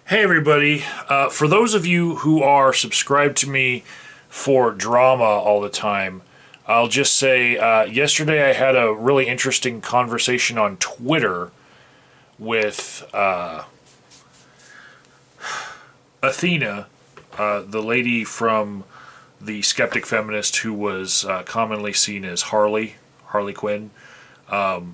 Hey everybody, for those of you who are subscribed to me for drama all the time, I'll just say yesterday I had a really interesting conversation on Twitter with Athena, the lady from the Skeptic Feminist who was commonly seen as Harley Quinn. The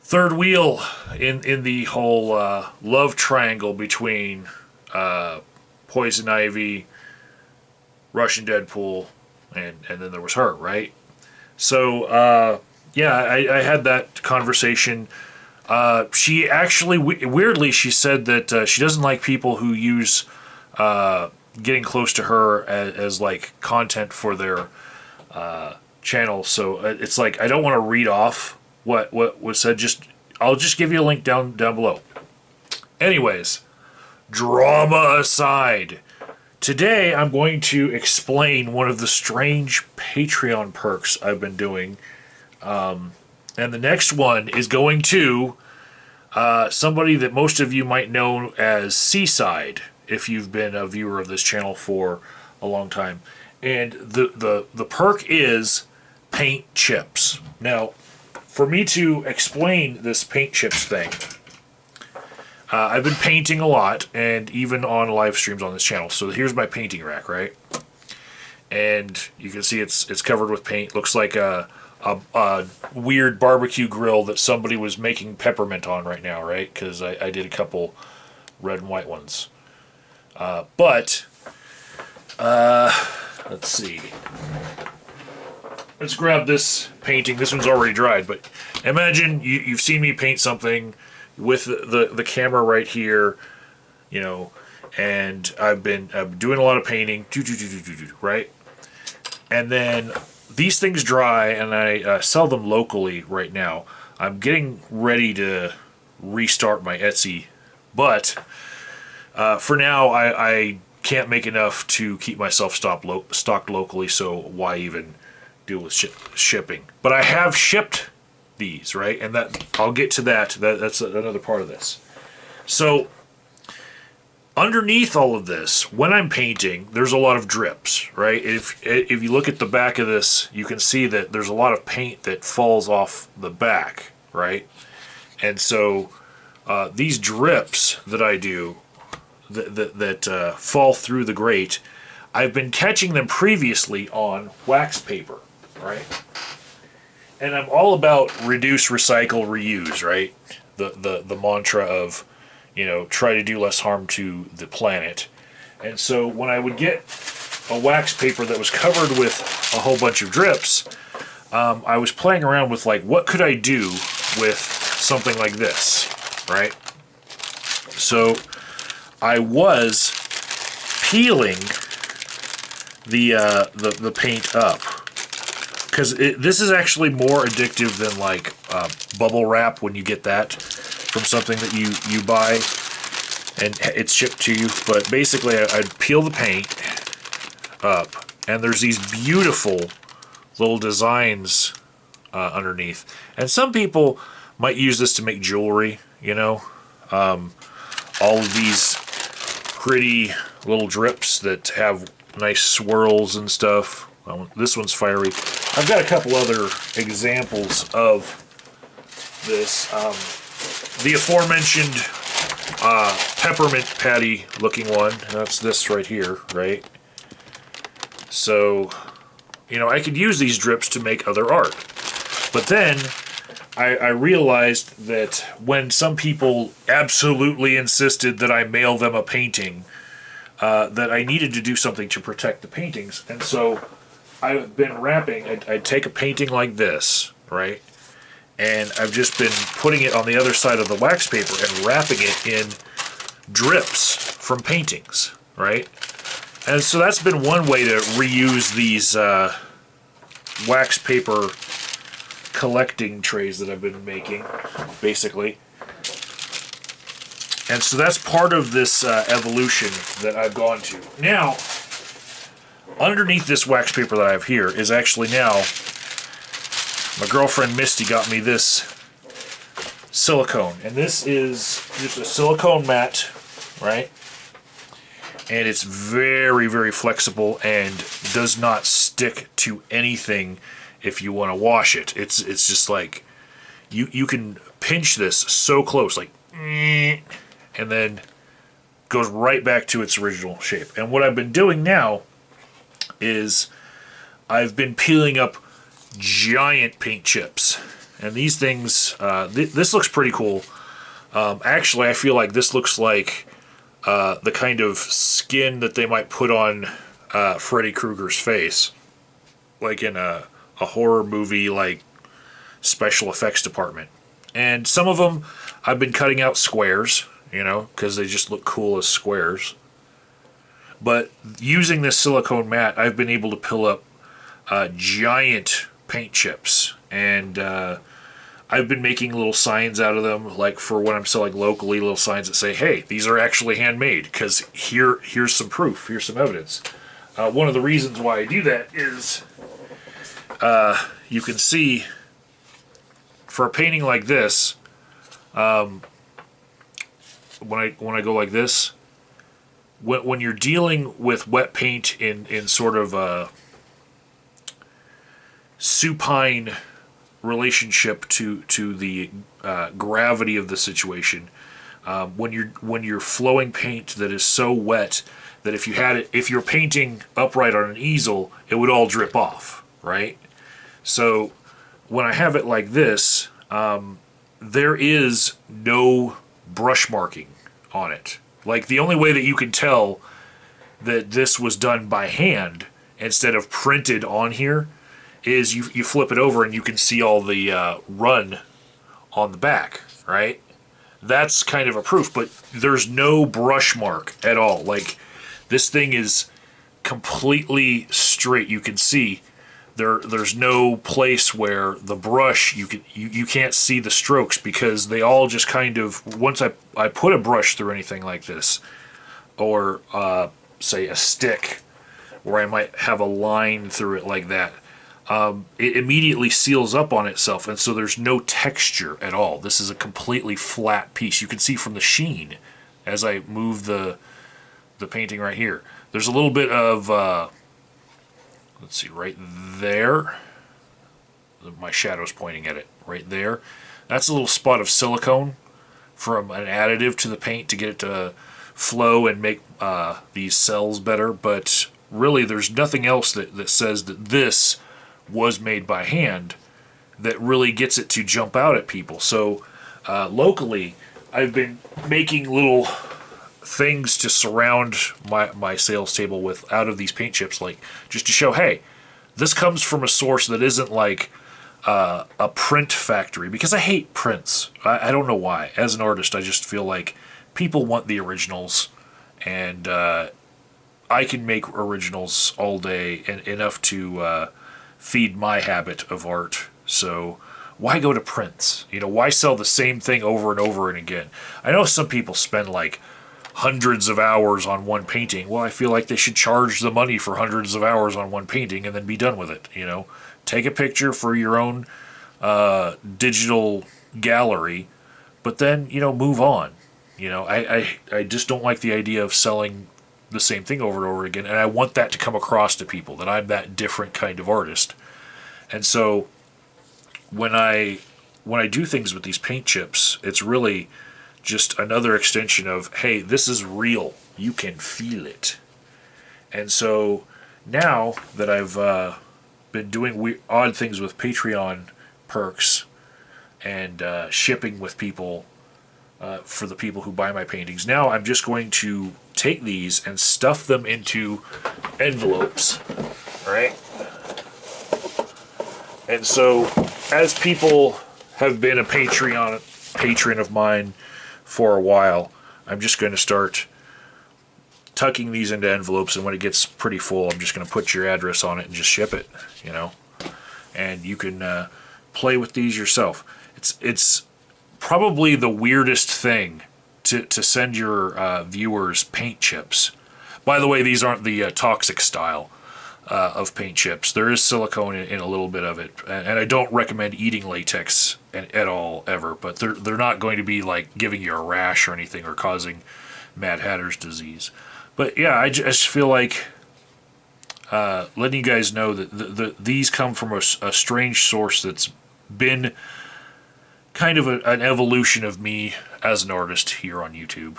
third wheel in the whole love triangle between Poison Ivy, Russian Deadpool, and then there was her, right? So I had that conversation. She actually weirdly she said that she doesn't like people who use getting close to her as like content for their channel. So it's like I don't want to read off what was said. I'll just give you a link down below. Anyways, drama aside, today I'm going to explain one of the strange Patreon perks I've been doing, and the next one is going to somebody that most of you might know as Seaside if you've been a viewer of this channel for a long time. And the perk is paint chips. Now, for me to explain this paint chips thing, I've been painting a lot, and even on live streams on this channel. So here's my painting rack, right? And you can see it's covered with paint. Looks like a weird barbecue grill that somebody was making peppermint on right now, right? Because I did a couple red and white ones. Let's see. Let's grab this painting. This one's already dried, but imagine you've seen me paint something with the camera right here, and I've been doing a lot of painting, right? And then these things dry, and I sell them locally right now. I'm getting ready to restart my Etsy, but for now I can't make enough to keep myself stocked locally, so why even deal with shipping? But I have shipped these, right? And that I'll get to that. That's another part of this. So underneath all of this, when I'm painting, there's a lot of drips, right? If you look at the back of this, you can see that there's a lot of paint that falls off the back, right? And so these drips that I do that fall through the grate, I've been catching them previously on wax paper, right? And I'm all about reduce, recycle, reuse, right? The mantra of, try to do less harm to the planet. And so when I would get a wax paper that was covered with a whole bunch of drips, I was playing around with like, what could I do with something like this, right? So I was peeling the paint up, because this is actually more addictive than like bubble wrap when you get that from something that you buy and it's shipped to you. But basically I'd peel the paint up, and there's these beautiful little designs underneath. And some people might use this to make jewelry, all of these pretty little drips that have nice swirls and stuff. This one's fiery. I've got a couple other examples of this. The aforementioned peppermint patty looking one. That's this right here, right? So, I could use these drips to make other art. But then I realized that when some people absolutely insisted that I mail them a painting, that I needed to do something to protect the paintings. And so I've been wrapping. I'd take a painting like this, right? And I've just been putting it on the other side of the wax paper and wrapping it in drips from paintings, right? And so that's been one way to reuse these wax paper collecting trays that I've been making, basically. And so that's part of this evolution that I've gone to. Now, underneath this wax paper that I have here is actually now, my girlfriend Misty got me this silicone, and this is just a silicone mat, right? And it's very, very flexible and does not stick to anything if you want to wash it. It's just like you can pinch this so close, like, and then goes right back to its original shape. And what I've been doing now is I've been peeling up giant paint chips. And these things, this looks pretty cool. Actually, I feel like this looks like the kind of skin that they might put on Freddy Krueger's face. Like in a horror movie, like special effects department. And some of them, I've been cutting out squares, you know, because they just look cool as squares. But using this silicone mat, I've been able to peel up giant paint chips. And I've been making little signs out of them, like for when I'm selling locally, little signs that say, hey, these are actually handmade, because here's some proof, here's some evidence. One of the reasons why I do that is you can see for a painting like this, when I go like this, when you're dealing with wet paint in sort of a supine relationship to the gravity of the situation, when you're flowing paint that is so wet that if you're painting upright on an easel, it would all drip off, right? So when I have it like this, there is no brush marking on it. Like, the only way that you can tell that this was done by hand instead of printed on here is you flip it over and you can see all the run on the back, right? That's kind of a proof, but there's no brush mark at all. Like, this thing is completely straight. You can see there's no place where the brush, you can't see the strokes, because they all just kind of, once I put a brush through anything like this, or say a stick where I might have a line through it like that, it immediately seals up on itself, and so there's no texture at all. This is a completely flat piece. You can see from the sheen as I move the painting right here. There's a little bit of let's see, right there, my shadow's pointing at it right there. That's a little spot of silicone from an additive to the paint to get it to flow and make these cells better, but really there's nothing else that says that this was made by hand that really gets it to jump out at people. So locally, I've been making little things to surround my sales table with out of these paint chips, like just to show, hey, this comes from a source that isn't like a print factory, because I hate prints. I don't know why. As an artist, I just feel like people want the originals, and I can make originals all day and enough to feed my habit of art. So why go to prints? You know, why sell the same thing over and over and again? I know some people spend like hundreds of hours on one painting. Well, I feel like they should charge the money for hundreds of hours on one painting and then be done with it. You know, take a picture for your own digital gallery, but then, you know, move on. You know, I just don't like the idea of selling the same thing over and over again, and I want that to come across to people, that I'm that different kind of artist. And so when I do things with these paint chips, it's really just another extension of, hey, this is real. You can feel it. And so now that I've been doing odd things with Patreon perks and shipping with people for the people who buy my paintings, now I'm just going to take these and stuff them into envelopes, right? And so as people have been a patron of mine for a while, I'm just going to start tucking these into envelopes, and when it gets pretty full, I'm just going to put your address on it and just ship it, you know. And you can play with these yourself. It's probably the weirdest thing to send your viewers paint chips. By the way, these aren't the toxic style of paint chips. There is silicone in a little bit of it, and I don't recommend eating latex at all ever, but they're not going to be like giving you a rash or anything or causing Mad Hatter's disease. But yeah, I just feel like letting you guys know that these come from a strange source that's been kind of an evolution of me as an artist here on YouTube,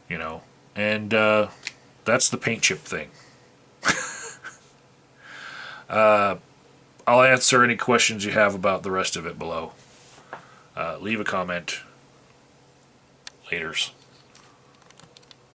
you know, and that's the paint chip thing. I'll answer any questions you have about the rest of it below. Leave a comment. Laters.